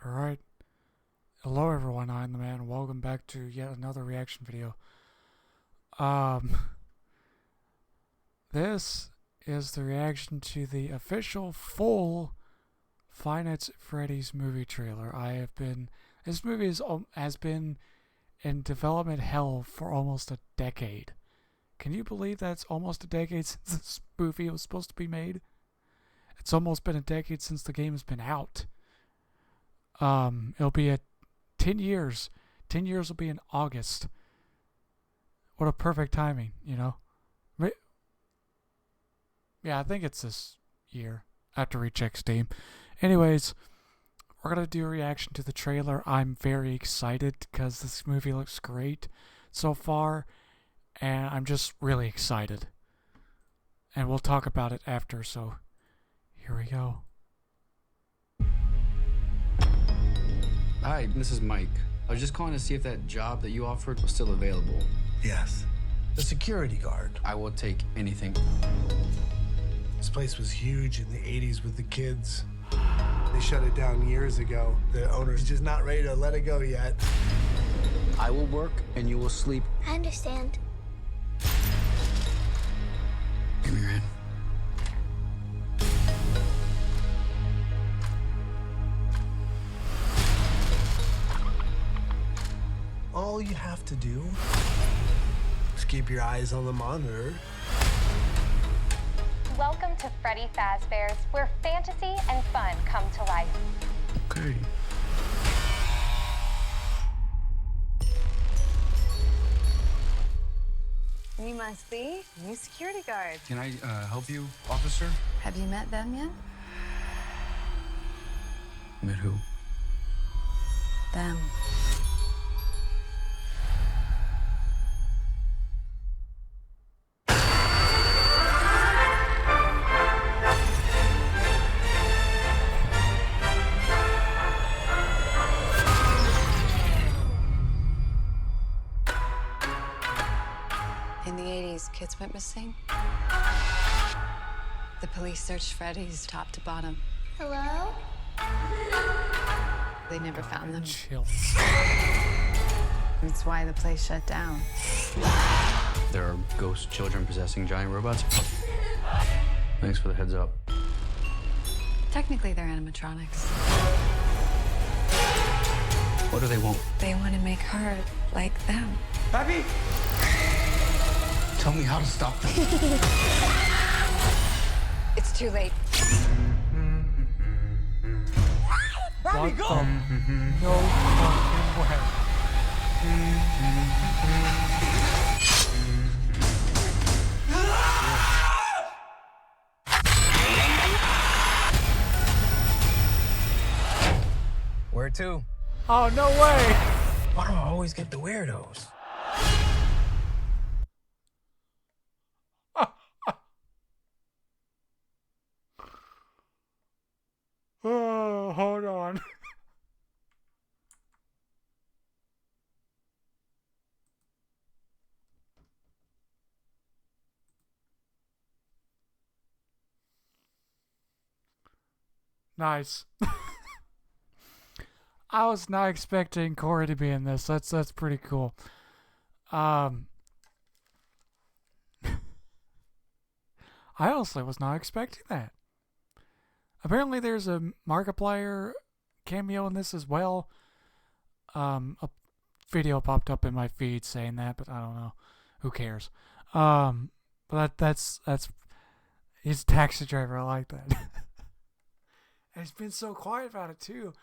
Alright. Hello everyone, I'm the man. Welcome back to yet another reaction video. Um this is the reaction to the official full Five Nights at Freddy's movie trailer. This movie has been in development hell for almost a decade. Can you believe that's almost a decade since this movie was supposed to be made? It's almost been a decade since the game has been out. It'll be 10 years. 10 years will be in August. What a perfect timing, you know? Yeah, I think it's this year. I have to recheck Steam. Anyways, we're going to do a reaction to the trailer. I'm very excited because this movie looks great so far. And I'm just really excited. And we'll talk about it after, so here we go. Hi, this is Mike. I was just calling to see if that job that you offered was still available. Yes. The security guard. I will take anything. This place was huge in the 80s with the kids. They shut it down years ago. The owner's just not ready to let it go yet. I will work and you will sleep. I understand. Give me your hand. All you have to do is keep your eyes on the monitor. Welcome to Freddy Fazbear's, where fantasy and fun come to life. Okay. You must be new security guard. Can I help you, officer? Have you met them yet? Met who? Them. In the 80s, kids went missing. The police searched Freddy's top to bottom. Hello? They never found them. Chill. That's why the place shut down. There are ghost children possessing giant robots. Thanks for the heads up. Technically, they're animatronics. What do they want? They want to make her like them. Happy? Tell me how to stop them. It's too late. What go! No fucking way. Where to? Oh, no way! Why do I always get the weirdos? Oh, hold on. Nice. I was not expecting Corey to be in this. That's pretty cool. I honestly was not expecting that. Apparently there's a Markiplier cameo in this as well. A video popped up in my feed saying that, but I don't know. Who cares? But that's he's a taxi driver. I like that. And he's been so quiet about it too.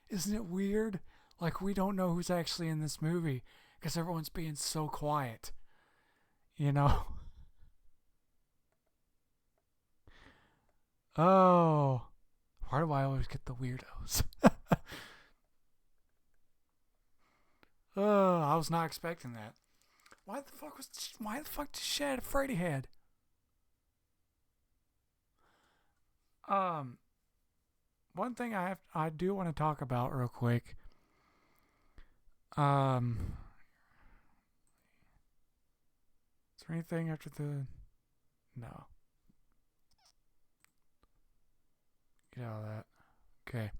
Isn't it weird? Like, we don't know who's actually in this movie because everyone's being so quiet. You know? Oh. Why do I always get the weirdos? Oh, I was not expecting that. Why the fuck did she have a Freddy head? One thing I do want to talk about real quick. Is there anything after the... No. Get out of that. Okay.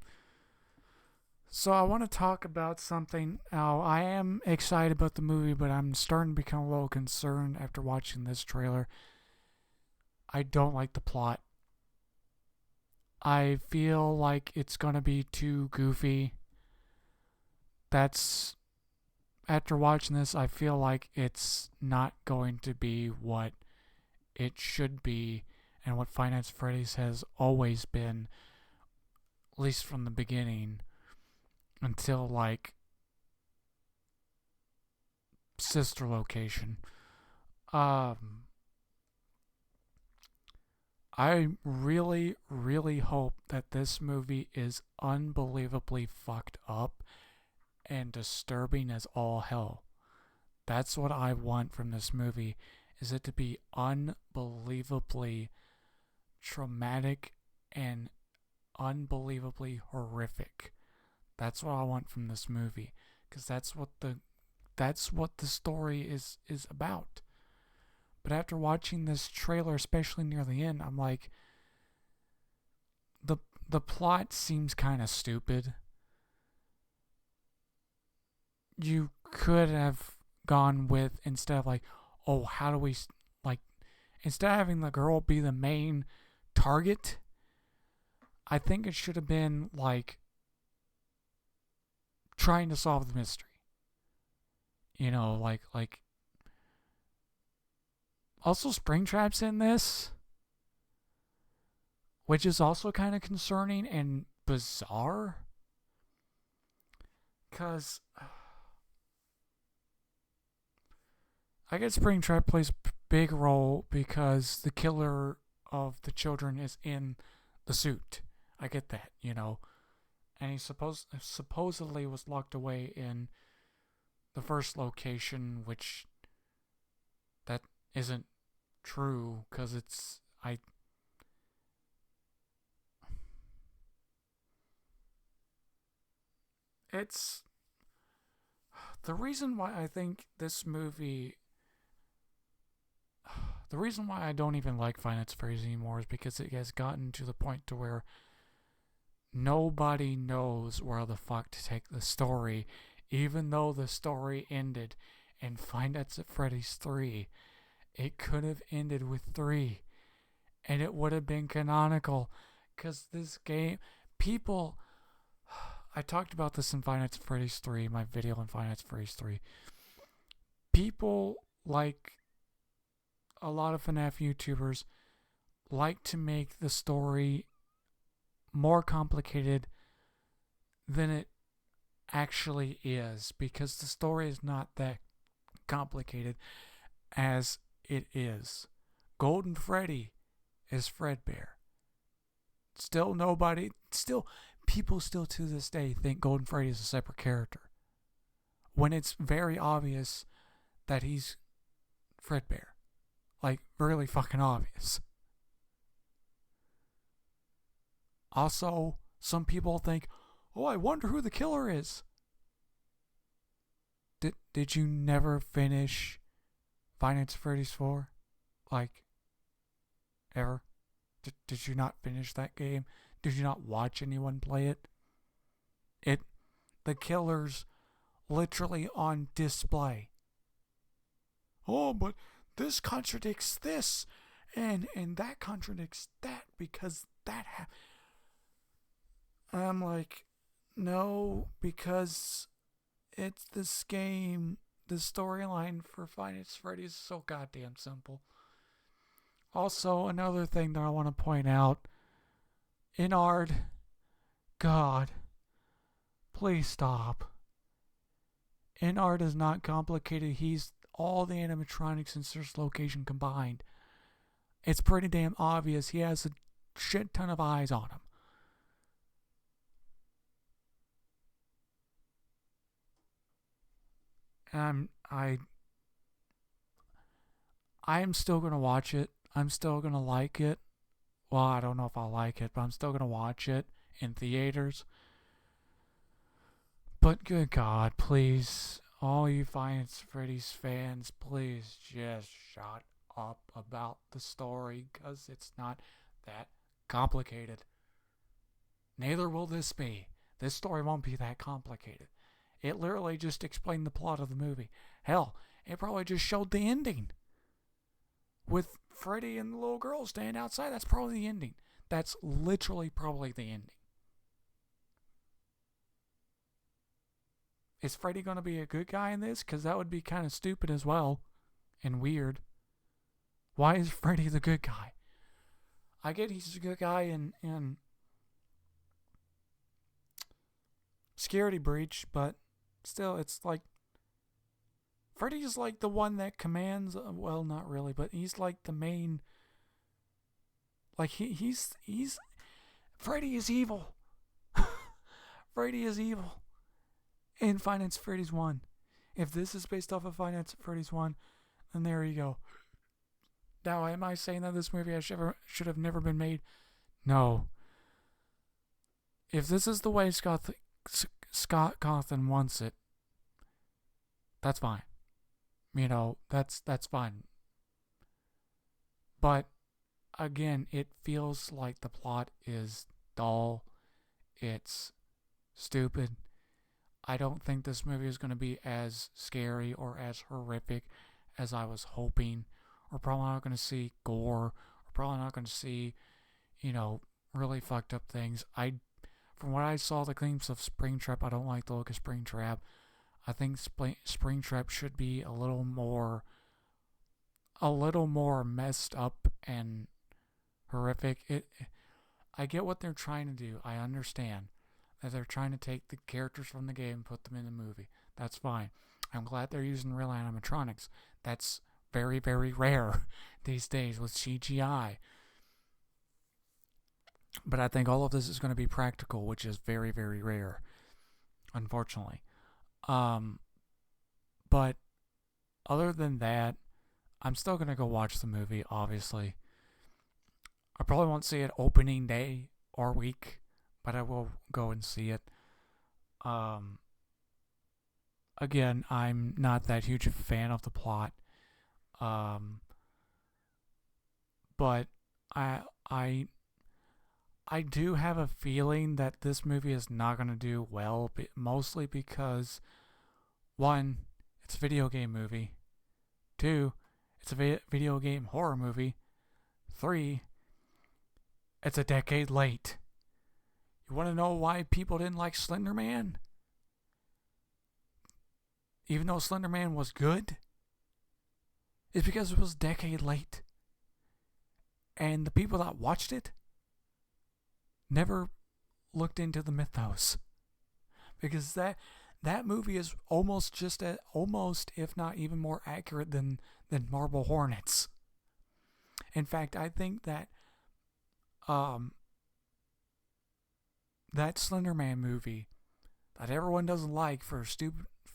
So I want to talk about something. Now, I am excited about the movie, but I'm starting to become a little concerned after watching this trailer. I don't like the plot. I feel like it's going to be too goofy. That's After watching this, I feel like it's not going to be what it should be and what Finance Freddy's has always been, at least from the beginning, until like Sister Location. I really, really hope that this movie is unbelievably fucked up and disturbing as all hell. That's what I want from this movie, is it to be unbelievably traumatic and unbelievably horrific. That's what I want from this movie, because that's what the story is about. But after watching this trailer, especially near the end, I'm like, the plot seems kind of stupid. You could have gone with, instead of like, oh, how do we, like, instead of having the girl be the main target, I think it should have been like trying to solve the mystery. You know, like also Springtrap's in this, which is also kind of concerning and bizarre. Cause I guess Springtrap plays a big role because the killer of the children is in the suit. I get that, you know. And he supposedly was locked away in the first location, which that isn't true, because it's the reason why I think this movie, the reason why I don't even like Finance Freddy's anymore is because it has gotten to the point to where nobody knows where the fuck to take the story, even though the story ended in Finance at Freddy's 3. It could have ended with 3, and it would have been canonical, because this game, people, I talked about this in Finance at Freddy's 3, my video on Finance at Freddy's 3. People, like a lot of FNAF YouTubers, like to make the story more complicated than it actually is, because the story is not that complicated as it is. Golden Freddy is Fredbear. People still to this day think Golden Freddy is a separate character, when it's very obvious that he's Fredbear. Like, really fucking obvious. Also, some people think, oh, I wonder who the killer is. Did you never finish Finance Freddy's 4? Like, ever? Did you not finish that game? Did you not watch anyone play it? The killer's literally on display. Oh, but this contradicts this, and that contradicts that, because that I'm like, no, because it's this game. The storyline for Finance Freddy is so goddamn simple. Also, another thing that I want to point out, Inard, God, please stop. Inard is not complicated. He's all the animatronics in Search Location combined. It's pretty damn obvious. He has a shit ton of eyes on him. I am still gonna watch it. I'm still gonna like it. Well, I don't know if I'll like it, but I'm still gonna watch it in theaters. But good God, please, all you Finance Freddy's fans, please just shut up about the story, because it's not that complicated. Neither will this be. This story won't be that complicated. It literally just explained the plot of the movie. Hell, it probably just showed the ending. With Freddy and the little girl standing outside, that's probably the ending. That's literally probably the ending. Is Freddy going to be a good guy in this? Because that would be kind of stupid as well. And weird. Why is Freddy the good guy? I get he's a good guy in Security Breach, but still, it's like Freddy's like the one that commands. Well, not really, but he's like the main. Like he's Freddy is evil. Freddy is evil. In Finance Freddy's 1. If this is based off of Finance Freddy's 1, then there you go. Now, am I saying that this movie should have never been made? No. If this is the way Scott Cawthon wants it, that's fine. You know, that's fine. But again, it feels like the plot is dull. It's stupid. I don't think this movie is going to be as scary or as horrific as I was hoping. We're probably not going to see gore. We're probably not going to see, really fucked up things. From what I saw, the glimpse of Springtrap, I don't like the look of Springtrap. I think Springtrap should be a little more messed up and horrific. I get what they're trying to do. I understand that they're trying to take the characters from the game and put them in the movie. That's fine. I'm glad they're using real animatronics. That's very, very rare these days with CGI. But I think all of this is going to be practical, which is very, very rare, unfortunately. But other than that, I'm still going to go watch the movie, obviously. I probably won't see it opening day or week, but I will go and see it. Again, I'm not that huge of a fan of the plot. But I do have a feeling that this movie is not going to do well, mostly because, one, it's a video game movie. Two, it's a video game horror movie. Three, it's a decade late. You want to know why people didn't like Slender Man? Even though Slender Man was good? It's because it was a decade late. And the people that watched it never looked into the mythos. Because that movie is almost if not even more accurate than Marble Hornets. In fact, I think that that Slender Man movie that everyone doesn't like for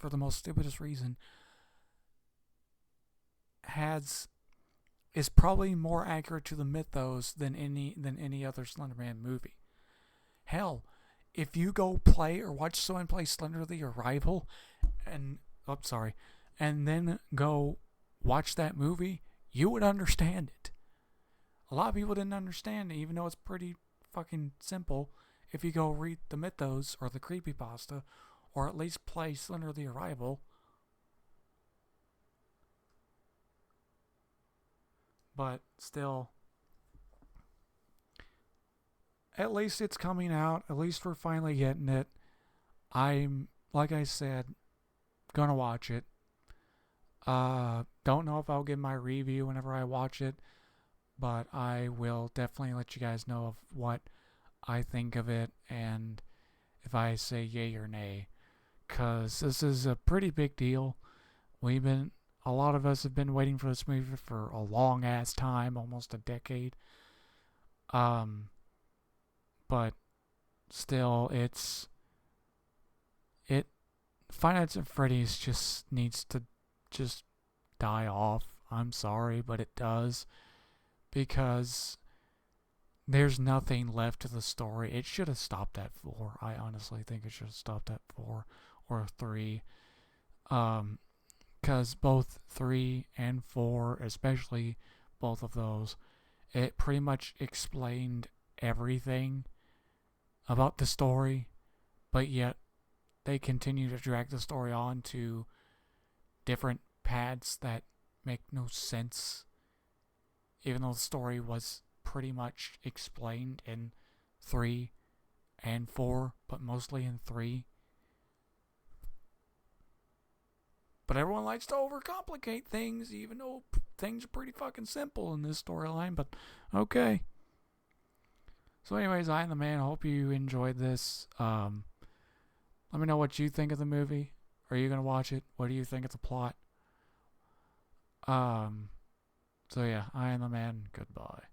the most stupidest reason is probably more accurate to the mythos than any other Slender Man movie. Hell, if you go play or watch someone play Slender the Arrival and then go watch that movie, you would understand it. A lot of people didn't understand it, even though it's pretty fucking simple. If you go read the mythos or the creepypasta, or at least play Slender the Arrival. But still, at least it's coming out. At least we're finally getting it. I'm, like I said, gonna watch it. Don't know if I'll give my review whenever I watch it, but I will definitely let you guys know of what I think of it and if I say yay or nay. Because this is a pretty big deal. A lot of us have been waiting for this movie for a long ass time, almost a decade. But still, Finance of Freddy's just needs to just die off. I'm sorry, but it does. Because there's nothing left to the story. It should have stopped at 4. I honestly think it should have stopped at 4 or 3. Because both 3 and 4, especially both of those, it pretty much explained everything about the story. but yet they continue to drag the story on to different paths that make no sense, even though the story was pretty much explained in 3 and 4, but mostly in 3. But everyone likes to overcomplicate things, even though things are pretty fucking simple in this storyline, but okay. So anyways, I am the man. I hope you enjoyed this. Let me know what you think of the movie. Are you going to watch it? What do you think of the plot? So yeah, I am the man. Goodbye.